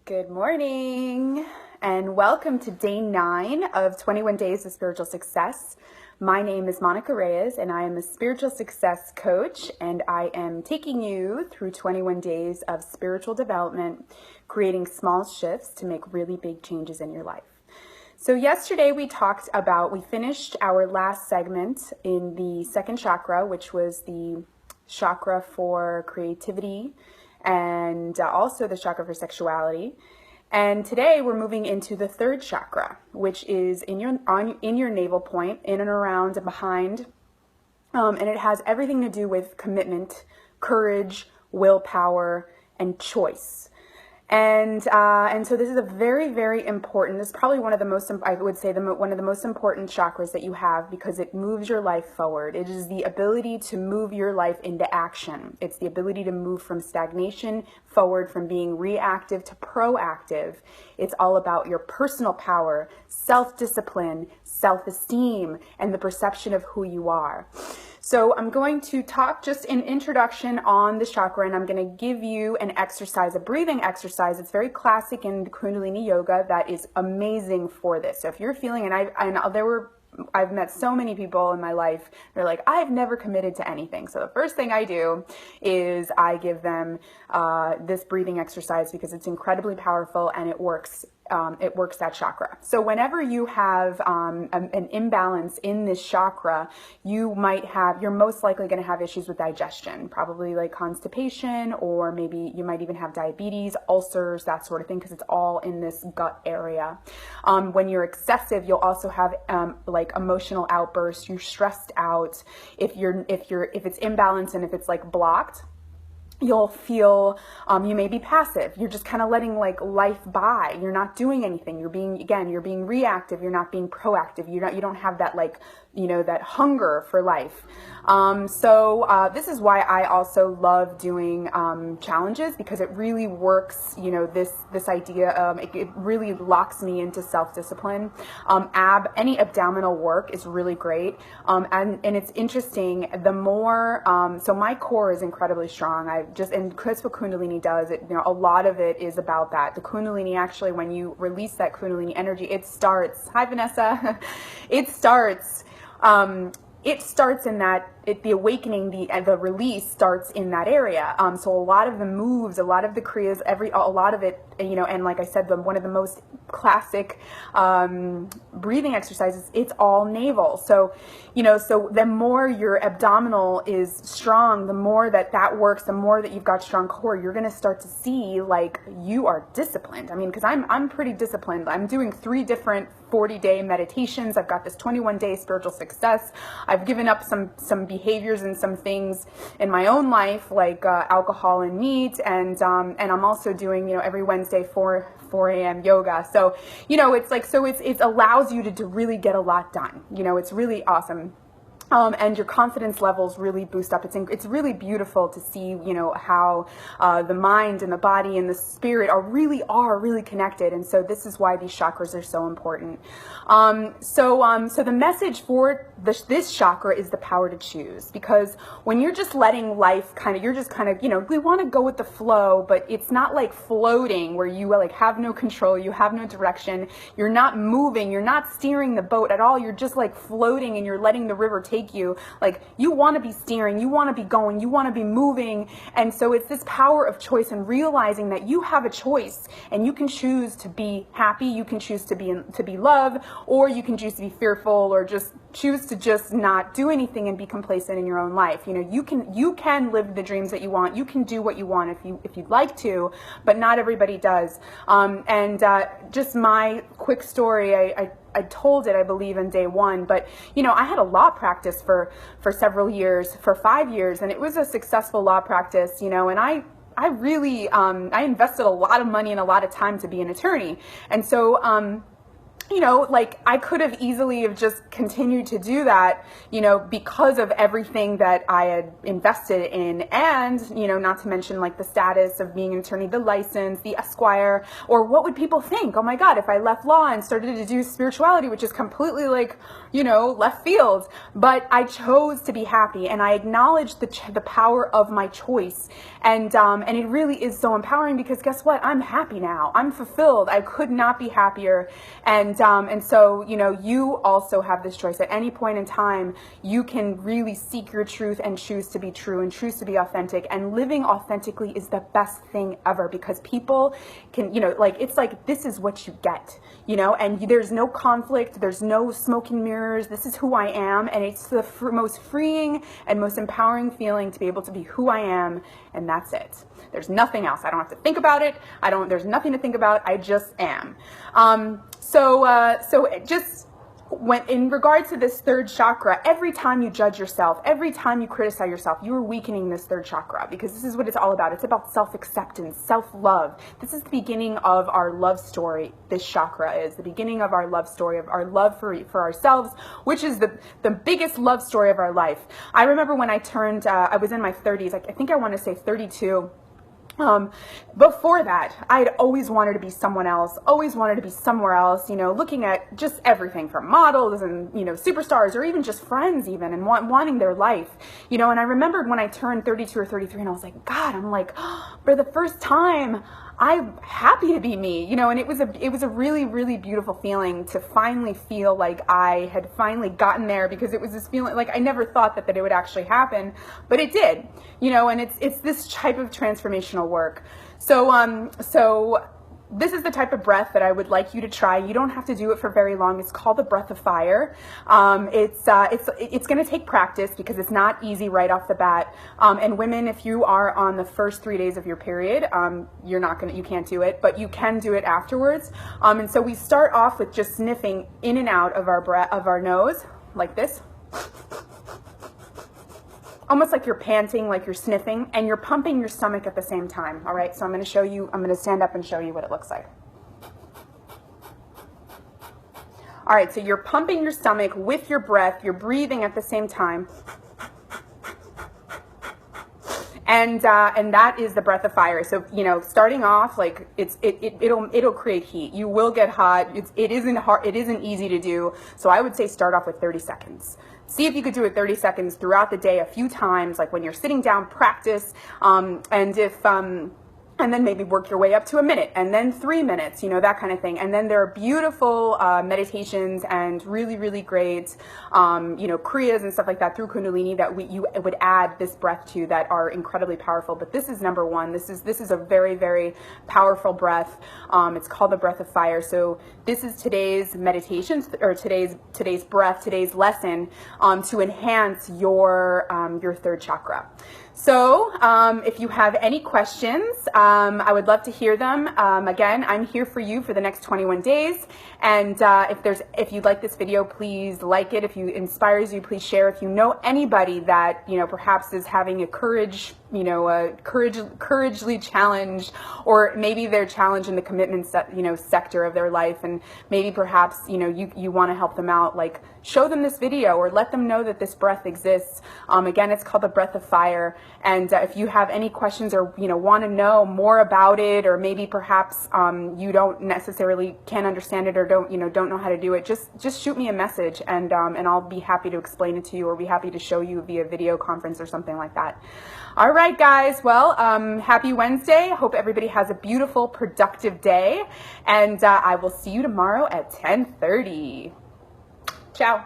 Good morning and welcome to day 9 of 21 Days of Spiritual Success. My name is Monica Reyes and I am a spiritual success coach, and I am taking you through 21 days of spiritual development, creating small shifts to make really big changes in your life. So yesterday we finished our last segment in the second chakra, which was the chakra for creativity and also the chakra for sexuality. And today we're moving into the third chakra, which is in your navel point, in and around and behind. And it has everything to do with commitment, courage, willpower, and choice. And so this is a very, very important, this is probably one of the most, I would say, one of the most important chakras that you have, because it moves your life forward. It is the ability to move your life into action. It's the ability to move from stagnation forward, from being reactive to proactive. It's all about your personal power, self-discipline, self-esteem, and the perception of who you are. So I'm going to talk just an introduction on the chakra, and I'm going to give you an exercise, a breathing exercise. It's very classic in Kundalini yoga that is amazing for this. So if you're feeling, I've met so many people in my life, they're like, I've never committed to anything. So the first thing I do is I give them this breathing exercise, because it's incredibly powerful and it works that chakra. So whenever you have an imbalance in this chakra, you're most likely going to have issues with digestion, probably like constipation, or maybe you might even have diabetes, ulcers, that sort of thing, because it's all in this gut area. When you're excessive, you'll also have like emotional outbursts. You're stressed out. If it's imbalanced and if it's like blocked, you'll feel, you may be passive. You're just kind of letting like life by. You're not doing anything. You're being reactive. You're not being proactive. You don't have that that hunger for life. So this is why I also love doing challenges, because it really works, this idea, it really locks me into self-discipline. Any abdominal work is really great. And it's interesting, the more, so my core is incredibly strong. And that's what Kundalini does. A lot of it is about that. The Kundalini, actually, when you release that Kundalini energy, it starts, hi Vanessa, it starts in that, the awakening, the release starts in that area. So a lot of the moves, a lot of the kriyas, a lot of it, and like I said, one of the most classic breathing exercises, it's all navel. So, so the more your abdominal is strong, the more that works, the more that you've got strong core, you're going to start to see like you are disciplined. I mean, because I'm pretty disciplined. I'm doing 3 different 40-day meditations. I've got this 21-day spiritual success. I've given up some behaviors and some things in my own life, like alcohol and meat, and I'm also doing every Wednesday 4 a.m. yoga. So it allows you to really get a lot done. It's really awesome. And your confidence levels really boost up. It's really beautiful to see, how the mind and the body and the spirit are really connected. And so this is why these chakras are so important. So the message for this chakra is the power to choose, because when you're just letting life you're just we want to go with the flow, but it's not like floating where you like have no control, you have no direction, you're not moving, you're not steering the boat at all, you're just like floating and you're letting the river take you. Like, you want to be steering, you want to be going, you want to be moving. And so it's this power of choice and realizing that you have a choice, and you can choose to be happy, you can choose to be loved, or you can choose to be fearful, or just choose to just not do anything and be complacent in your own life. You can live the dreams that you want. You can do what you want if you'd like to, but not everybody does. Just my quick story, I told it, I believe, in day 1, but I had a law practice for several years, for 5 years, and it was a successful law practice, and I really, I invested a lot of money and a lot of time to be an attorney. And so, you know, like I could have easily have just continued to do that, you know, because of everything that I had invested in, and, you know, not to mention like the status of being an attorney, the license, the Esquire, or what would people think? Oh my God, if I left law and started to do spirituality, which is completely like, you know, left field. But I chose to be happy, and I acknowledged the power of my choice. And it really is so empowering, because guess what? I'm happy now. I'm fulfilled. I could not be happier. And so, you know, you also have this choice. At any point in time, you can really seek your truth and choose to be true and choose to be authentic. And living authentically is the best thing ever, because people can, you know, like, it's like, this is what you get, you know, and there's no conflict. There's no smoke and mirrors. This is who I am. And it's the most freeing and most empowering feeling to be able to be who I am. And that's it. There's nothing else. I don't have to think about it. There's nothing to think about. I just am. So just when, in regards to this third chakra, every time you judge yourself, every time you criticize yourself, you are weakening this third chakra, because this is what it's all about. It's about self-acceptance, self-love. This is the beginning of our love story. This chakra is the beginning of our love story, of our love for ourselves, which is the biggest love story of our life. I remember when I turned, I was in my 30s, I think I want to say 32. Before that, I had always wanted to be someone else, always wanted to be somewhere else, you know, looking at just everything from models and, you know, superstars, or even just friends even, and wanting their life, you know. And I remembered when I turned 32 or 33, and I was like, God, I'm like, for the first time, I'm happy to be me, you know. And it was a really, really beautiful feeling to finally feel like I had finally gotten there, because it was this feeling like I never thought that it would actually happen, but it did, you know. And it's this type of transformational work. So this is the type of breath that I would like you to try. You don't have to do it for very long. It's called the breath of fire. It's going to take practice, because it's not easy right off the bat. And women, if you are on the first 3 days of your period, you can't do it, but you can do it afterwards. And so we start off with just sniffing in and out of our breath, of our nose, like this. Almost like you're panting, like you're sniffing, and you're pumping your stomach at the same time. All right, so I'm going to show you, I'm going to stand up and show you what it looks like. All right, so you're pumping your stomach with your breath, you're breathing at the same time. And that is the breath of fire. So, you know, starting off, like, it'll create heat. You will get hot. It isn't hard. It isn't easy to do. So I would say start off with 30 seconds. See if you could do it 30 seconds throughout the day, a few times, like when you're sitting down, practice. And then maybe work your way up to a minute, and then 3 minutes, you know, that kind of thing. And then there are beautiful meditations and really, really great, you know, kriyas and stuff like that through Kundalini that you would add this breath to, that are incredibly powerful. But this is number one. This is a very, very powerful breath. It's called the breath of fire. So this is today's meditation, or today's breath, today's lesson, to enhance your third chakra. So if you have any questions, I would love to hear them. Again, I'm here for you for the next 21 days. And if you like this video, please like it. If it inspires you, please share. If you know anybody that, you know, perhaps is having a courageously challenged, or maybe they're challenged in the commitment sector of their life, and maybe perhaps, you know, you want to help them out, like, show them this video or let them know that this breath exists. Again, it's called the breath of fire. And if you have any questions, or, you know, want to know more about it, or maybe perhaps you don't necessarily can understand it, or don't know how to do it, just shoot me a message, and I'll be happy to explain it to you, or be happy to show you via video conference or something like that. All right, guys. Well, happy Wednesday. Hope everybody has a beautiful, productive day, and I will see you tomorrow at 10:30. Ciao.